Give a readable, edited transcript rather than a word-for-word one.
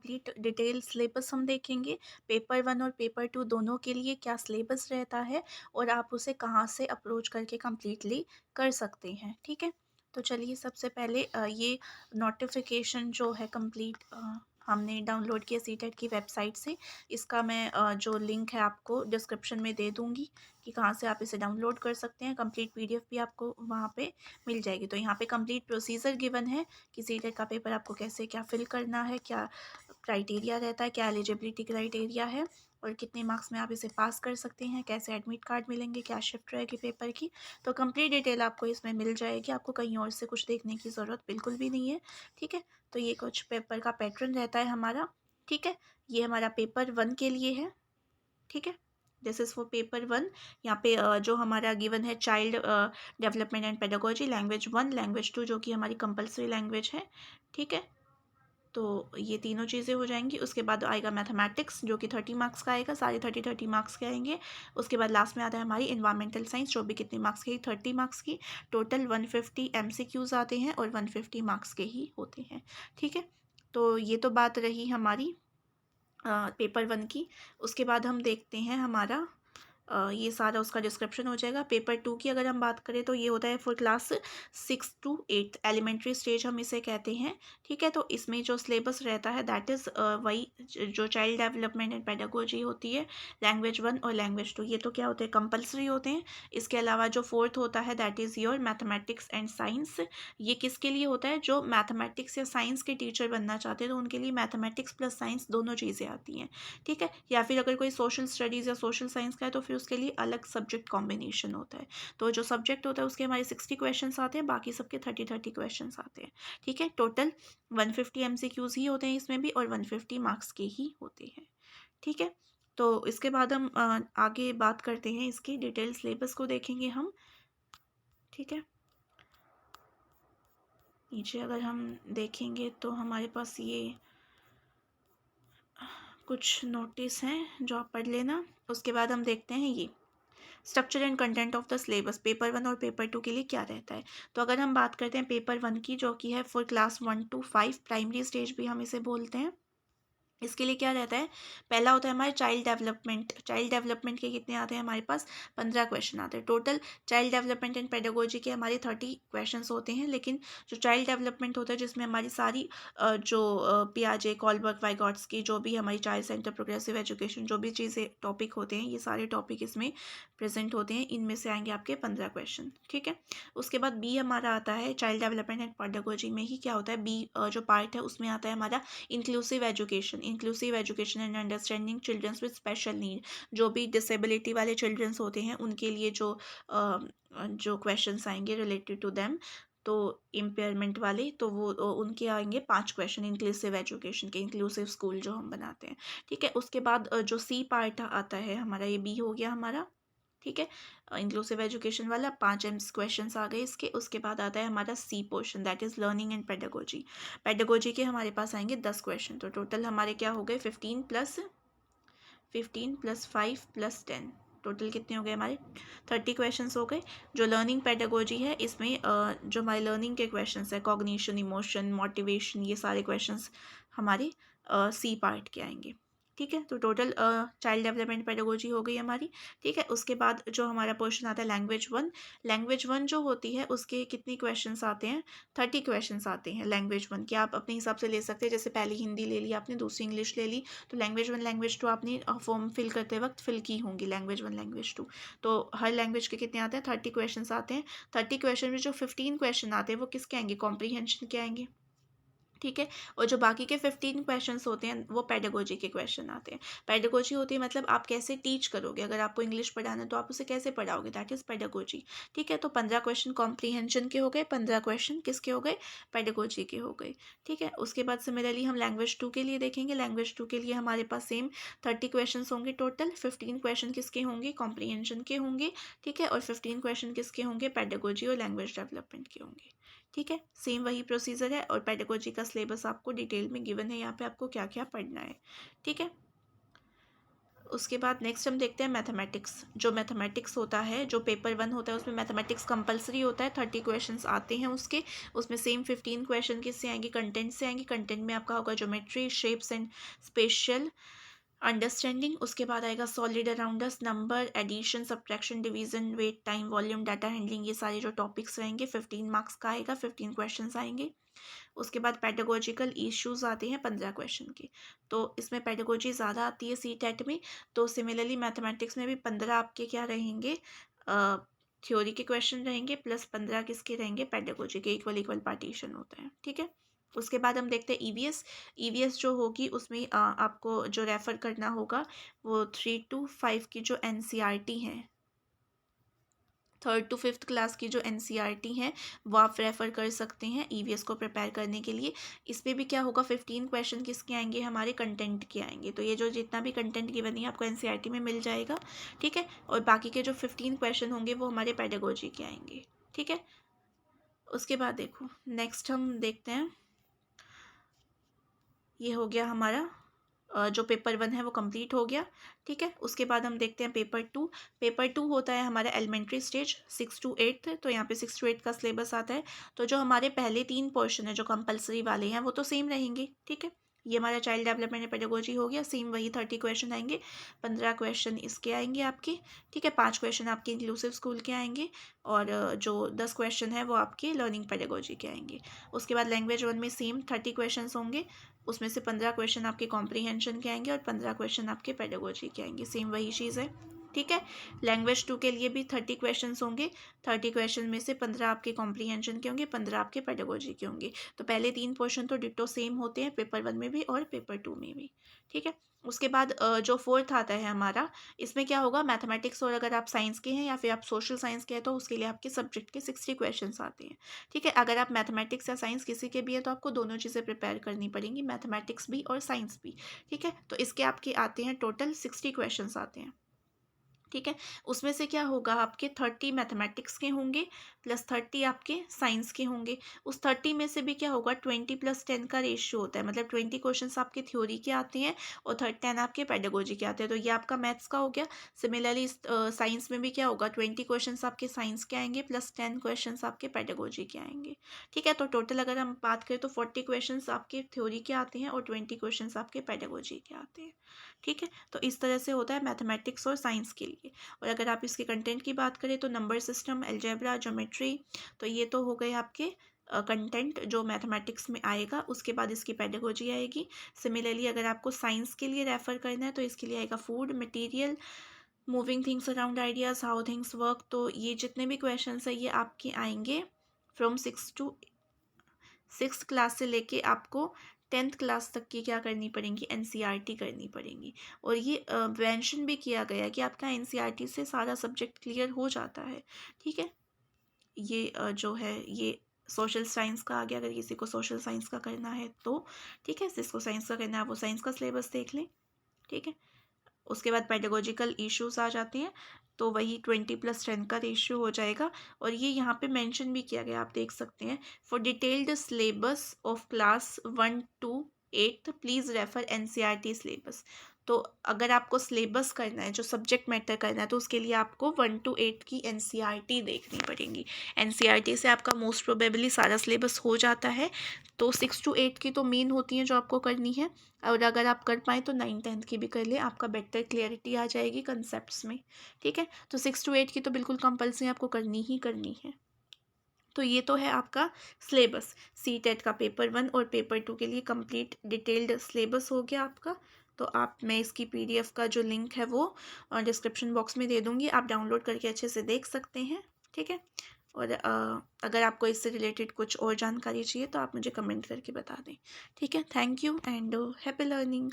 Complete detail syllabus हम देखेंगे। Paper 1 और पेपर 2 दोनों के लिए क्या सिलेबस रहता है और आप उसे कहाँ से अप्रोच करके कंप्लीटली कर सकते हैं, ठीक है। तो चलिए सबसे पहले ये नोटिफिकेशन जो है कंप्लीट हमने डाउनलोड किया सीटेट की वेबसाइट से। इसका मैं जो लिंक है आपको डिस्क्रिप्शन में दे दूँगी कि कहाँ से आप इसे डाउनलोड कर सकते हैं। कंप्लीट पीडीएफ भी आपको वहाँ पे मिल जाएगी। तो यहाँ पे कंप्लीट प्रोसीजर गिवन है कि सीटेट का पेपर आपको कैसे क्या फिल करना है, क्या क्राइटेरिया रहता है, क्या एलिजिबिलिटी क्राइटेरिया है और कितने मार्क्स में आप इसे पास कर सकते हैं, कैसे एडमिट कार्ड मिलेंगे, क्या शिफ्ट रहेगी पेपर की। तो कंप्लीट डिटेल आपको इसमें मिल जाएगी। आपको कहीं और से कुछ देखने की ज़रूरत बिल्कुल भी नहीं है, ठीक है। तो ये कुछ पेपर का पैटर्न रहता है हमारा, ठीक है। ये हमारा पेपर 1 के लिए है, ठीक है। This is for paper 1। यहाँ पे जो हमारा गिवन है child development and pedagogy language 1, language 2 जो कि हमारी कंपलसरी लैंग्वेज है, ठीक है। तो ये तीनों चीज़ें हो जाएंगी। उसके बाद आएगा मैथमेटिक्स जो कि 30 मार्क्स का आएगा, सारे 30 मार्क्स के आएंगे। उसके बाद लास्ट में आता है हमारी इन्वायरमेंटल साइंस जो भी कितने मार्क्स की, 30 मार्क्स की। टोटल 150 MCQs आते हैं और 150 मार्क्स के ही होते हैं, ठीक है। तो ये तो बात रही हमारी पेपर 1 की। उसके बाद हम देखते हैं हमारा ये सारा उसका डिस्क्रिप्शन हो जाएगा। पेपर 2 की अगर हम बात करें तो ये होता है for class 6 to 8 elementary stage हम इसे कहते हैं, ठीक है। तो इसमें जो सिलेबस रहता है दैट इज़ वही जो चाइल्ड डेवलपमेंट एंड पेडागोजी होती है, लैंग्वेज 1 और लैंग्वेज 2 ये तो क्या होते हैं, कंपलसरी होते हैं। इसके अलावा जो फोर्थ होता है that is your mathematics and science. ये किसके लिए होता है, जो मैथमेटिक्स या साइंस के टीचर बनना चाहते हैं तो उनके लिए मैथमेटिक्स प्लस साइंस दोनों चीज़ें आती हैं, ठीक है। या फिर अगर कोई सोशल स्टडीज़ या सोशल साइंस का है तो फिर उसके लिए अलग सब्जेक्ट कॉम्बिनेशन होता है। तो जो सब्जेक्ट होता है उसके हमारे 60 क्वेश्चंस आते हैं, बाकी सबके 30 क्वेश्चंस आते हैं, ठीक है। टोटल 150 MCQs ही होते हैं इसमें भी और 150 मार्क्स के ही होते हैं, ठीक है। तो इसके बाद हम आगे बात करते हैं, इसकी डिटेल सिलेबस को देखेंगे हम, ठीक है। नीचे अगर हम देखेंगे तो हमारे पास ये कुछ नोटिस हैं जो आप पढ़ लेना। उसके बाद हम देखते हैं ये structure and content of the syllabus paper 1 और पेपर 2 के लिए क्या रहता है। तो अगर हम बात करते हैं पेपर 1 की जो कि है for class 1 to 5 primary stage भी हम इसे बोलते हैं। इसके लिए क्या रहता है, पहला होता है हमारे चाइल्ड डेवलपमेंट। चाइल्ड डेवलपमेंट के कितने आते हैं हमारे पास, 15 क्वेश्चन आते हैं total. Child development and pedagogy के हमारे 30 क्वेश्चंस होते हैं, लेकिन जो चाइल्ड डेवलपमेंट होता है जिसमें हमारी सारी जो पियाजे कॉलबर्ग वाइगॉट्स की जो भी हमारी चाइल्ड सेंटर प्रोग्रेसिव एजुकेशन जो भी चीज़ें टॉपिक होते हैं ये सारे टॉपिक इसमें प्रेजेंट होते हैं। इनमें से आएंगे आपके 15 क्वेश्चन, ठीक है। उसके बाद बी हमारा आता है चाइल्ड डेवलपमेंट एंड पेडागोजी में ही क्या होता है, बी जो पार्ट है उसमें आता है हमारा inclusive education and understanding childrens with special need. जो भी डिसेबिलिटी वाले चिल्ड्रंस होते हैं उनके लिए जो क्वेश्चंस आएंगे रिलेटेड टू देम, तो इम्पेयरमेंट वाले तो वो उनके आएंगे 5 क्वेश्चन इंक्लूसिव एजुकेशन के, इंक्लूसिव स्कूल जो हम बनाते हैं, ठीक है। उसके बाद जो सी पार्ट आता है हमारा, ये बी हो गया हमारा, ठीक है। इंक्लूसिव एजुकेशन वाला 5 एम्स क्वेश्चन आ गए इसके। उसके बाद आता है हमारा C portion that is learning and pedagogy. Pedagogy के हमारे पास आएंगे 10 क्वेश्चन। तो टोटल हमारे क्या हो गए 15 + 5 + 10, टोटल कितने हो गए हमारे 30 क्वेश्चंस हो गए। जो लर्निंग पेडागोजी है इसमें जो हमारे लर्निंग के क्वेश्चंस है कॉग्निशन, इमोशन, मोटिवेशन, ये सारे क्वेश्चंस हमारे सी पार्ट के आएंगे, ठीक है। तो टोटल चाइल्ड डेवलपमेंट पेडागोजी हो गई हमारी, ठीक है। उसके बाद जो हमारा पोर्शन आता है लैंग्वेज 1। लैंग्वेज 1 जो होती है उसके कितने क्वेश्चंस आते हैं, 30 क्वेश्चंस आते हैं लैंग्वेज 1 के। आप अपने हिसाब से ले सकते हैं, जैसे पहली हिंदी ले ली आपने, दूसरी इंग्लिश ले ली, तो लैंग्वेज 1 लैंग्वेज 2 आपने फॉर्म फिल करते वक्त फिल की होंगी लैंग्वेज 1 लैंग्वेज 2। तो हर लैंग्वेज के कितने आते हैं, 30 क्वेश्चन आते हैं। 30 क्वेश्चन में जो 15 क्वेश्चन आते हैं वो किसके आएंगे, कॉम्प्रीहेंशन के आएंगे, ठीक है। और जो बाकी के 15 क्वेश्चंस होते हैं वो पेडागोजी के क्वेश्चन आते हैं। पेडागोजी होती है मतलब आप कैसे टीच करोगे, अगर आपको इंग्लिश पढ़ाना है तो आप उसे कैसे पढ़ाओगे, दैट इज़ पेडागोजी, ठीक है। तो 15 क्वेश्चन कॉम्प्रीहेंशन के हो गए, 15 क्वेश्चन किसके हो गए, पेडागोजी के हो गए, ठीक है। उसके बाद सिमिलरली हम लैंग्वेज 2 के लिए देखेंगे। लैंग्वेज 2 के लिए हमारे पास सेम 30 क्वेश्चन होंगे टोटल। 15 क्वेश्चन किसके होंगे, कॉम्प्रीहेंशन के होंगे, ठीक है। और 15 क्वेश्चन किसके होंगे, पेडागोजी और लैंग्वेज डेवलपमेंट के होंगे, ठीक है। सेम वही प्रोसीजर है और पेडागोजी का सिलेबस आपको डिटेल में गिवन है यहाँ पे आपको क्या क्या पढ़ना है, ठीक है। उसके बाद नेक्स्ट हम देखते हैं मैथमेटिक्स। जो मैथमेटिक्स होता है, जो पेपर 1 होता है, उसमें मैथमेटिक्स कंपलसरी होता है, 30 क्वेश्चंस आते हैं उसके। उसमें सेम 15 क्वेश्चन किससे आएंगे, कंटेंट से आएंगे। कंटेंट में आपका होगा geometry, shapes and spatial understanding. उसके बाद आएगा solid around us, number, addition, subtraction, division, weight, time, volume, data handling. ये सारे जो टॉपिक्स रहेंगे 15 मार्क्स का आएगा, 15 क्वेश्चन आएंगे। उसके बाद पेडागोजिकल इश्यूज आते हैं 15 क्वेश्चन के। तो इसमें पेडागोजी ज़्यादा आती है सी टेट में। तो सिमिलरली मैथमेटिक्स में भी 15 आपके क्या रहेंगे, थ्योरी के क्वेश्चन रहेंगे, प्लस 15 किसके रहेंगे, पेडागोजी के। इक्वल इक्वल पार्टीशन होता है, ठीक है। उसके बाद हम देखते हैं ईवीएस। ईवीएस जो होगी उसमें आपको जो रेफ़र करना होगा वो 3 to 5 की जो एनसीईआरटी है, 3rd to 5th क्लास की जो एनसीईआरटी है, वो आप रेफ़र कर सकते हैं ईवीएस को प्रिपेयर करने के लिए। इसमें भी क्या होगा, 15 क्वेश्चन किसके आएंगे, हमारे कंटेंट के आएंगे। तो ये जो जितना भी कंटेंट गिवन है आपको एनसीईआरटी में मिल जाएगा, ठीक है। और बाकी के जो 15 क्वेश्चन होंगे वो हमारे पेडागोजी के आएंगे, ठीक है। उसके बाद देखो नेक्स्ट हम देखते हैं, ये हो गया हमारा जो पेपर 1 है वो कंप्लीट हो गया, ठीक है। उसके बाद हम देखते हैं पेपर 2। पेपर 2 होता है हमारा एलिमेंट्री स्टेज 6 to 8। तो यहाँ पे 6 to 8 का सिलेबस आता है। तो जो हमारे पहले 3 पोर्शन है जो कंपलसरी वाले हैं वो तो सेम रहेंगे, ठीक है। ये हमारा चाइल्ड डेवलपमेंट एंड पेडागोजी हो गया, सेम वही 30 क्वेश्चन आएंगे। 15 क्वेश्चन इसके आएंगे आपके, ठीक है। 5 क्वेश्चन आपके इंक्लूसिव स्कूल के आएंगे, और जो 10 क्वेश्चन है वो आपके लर्निंग पेडागोजी के आएंगे। उसके बाद लैंग्वेज 1 में सेम 30 क्वेश्चन होंगे, उसमें से 15 क्वेश्चन आपके कॉम्प्रीहेंशन के आएंगे और 15 क्वेश्चन आपके पेडागोजी के आएंगे, सेम वही चीज़ है, ठीक है। लैंग्वेज 2 के लिए भी 30 क्वेश्चन होंगे, 30 क्वेश्चन में से 15 आपके कॉम्प्रीहेंशन के होंगे, 15 आपके पेडागोजी के होंगे। तो पहले 3 पोर्शन तो डिट्टो सेम होते हैं पेपर 1 में भी और पेपर 2 में भी, ठीक है। उसके बाद जो 4th आता है हमारा, इसमें क्या होगा, मैथमेटिक्स, और अगर आप साइंस के हैं या फिर आप सोशल साइंस के हैं तो उसके लिए आपके सब्जेक्ट के 60 क्वेश्चन आते हैं, ठीक है। अगर आप मैथमेटिक्स या साइंस किसी के भी है तो आपको दोनों चीज़ें प्रिपेयर करनी पड़ेंगी, मैथमेटिक्स भी और साइंस भी, ठीक है। तो इसके आपके आते हैं टोटल 60 क्वेश्चन आते हैं, ठीक है। उसमें से क्या होगा, आपके 30 मैथमेटिक्स के होंगे, प्लस 30 आपके साइंस के होंगे। उस 30 में से भी क्या होगा, 20 + 10 का रेशियो होता है, मतलब 20 क्वेश्चंस आपके थ्योरी के आते हैं और 10 आपके पेडागोजी के आते हैं। तो ये आपका मैथ्स का हो गया। सिमिलरली साइंस में भी क्या होगा, 20 क्वेश्चंस आपके साइंस के आएंगे, प्लस 10 क्वेश्चंस आपके पेडागोजी के आएंगे, ठीक है। तो टोटल अगर हम बात करें तो 40 क्वेश्चन आपके थ्योरी के आते हैं और 20 क्वेश्चन आपके पेडागोजी के आते हैं, ठीक है। तो इस तरह से होता है मैथमेटिक्स और साइंस के लिए। और अगर आप इसके कंटेंट की बात करें तो नंबर सिस्टम, अलजेब्रा, ज्योमेट्री, तो ये तो हो गए आपके कंटेंट जो मैथमेटिक्स में आएगा। उसके बाद इसकी पेडागोजी आएगी। सिमिलरली अगर आपको साइंस के लिए रेफ़र करना है तो इसके लिए आएगा food, material, moving things around ideas, how things work. तो ये जितने भी क्वेश्चन है ये आपके आएंगे फ्रॉम 6 क्लास से लेके आपको 10th क्लास तक की क्या करनी पड़ेंगी, एनसीईआरटी करनी पड़ेंगी। और ये मेंशन भी किया गया है कि आपका एनसीईआरटी से सारा सब्जेक्ट क्लियर हो जाता है, ठीक है। ये जो है ये सोशल साइंस का आ गया, अगर किसी को सोशल साइंस का करना है तो, ठीक है। जिसको साइंस का करना है वो साइंस का सिलेबस देख लें, ठीक है। उसके बाद पेडागोजिकल इश्यूज आ जाते हैं, तो वही 20 + 10 का रेशियो हो जाएगा। और ये यहाँ पे मेंशन भी किया गया, आप देख सकते हैं, for detailed syllabus of class 1 to 8 please refer NCERT syllabus. तो अगर आपको सिलेबस करना है, जो सब्जेक्ट मैटर करना है, तो उसके लिए आपको 1 to 8 की एनसीईआरटी देखनी पड़ेगी। एनसीईआरटी से आपका मोस्ट प्रोबेबली सारा सिलेबस हो जाता है। तो 6 to 8 की तो मेन होती हैं जो आपको करनी है, और अगर आप कर पाएँ तो 9 10th की भी कर लें, आपका बेटर क्लियरिटी आ जाएगी कंसेप्ट्स में, ठीक है। तो 6 to 8 की तो बिल्कुल कंपल्सरी आपको करनी ही करनी है। तो ये तो है आपका सिलेबस। सी टेट का पेपर 1 और पेपर 2 के लिए कंप्लीट डिटेल्ड सिलेबस हो गया आपका। तो आप, मैं इसकी पीडीएफ का जो लिंक है वो डिस्क्रिप्शन बॉक्स में दे दूँगी, आप डाउनलोड करके अच्छे से देख सकते हैं, ठीक है। और अगर आपको इससे रिलेटेड कुछ और जानकारी चाहिए तो आप मुझे कमेंट करके बता दें, ठीक है। Thank you and happy learning.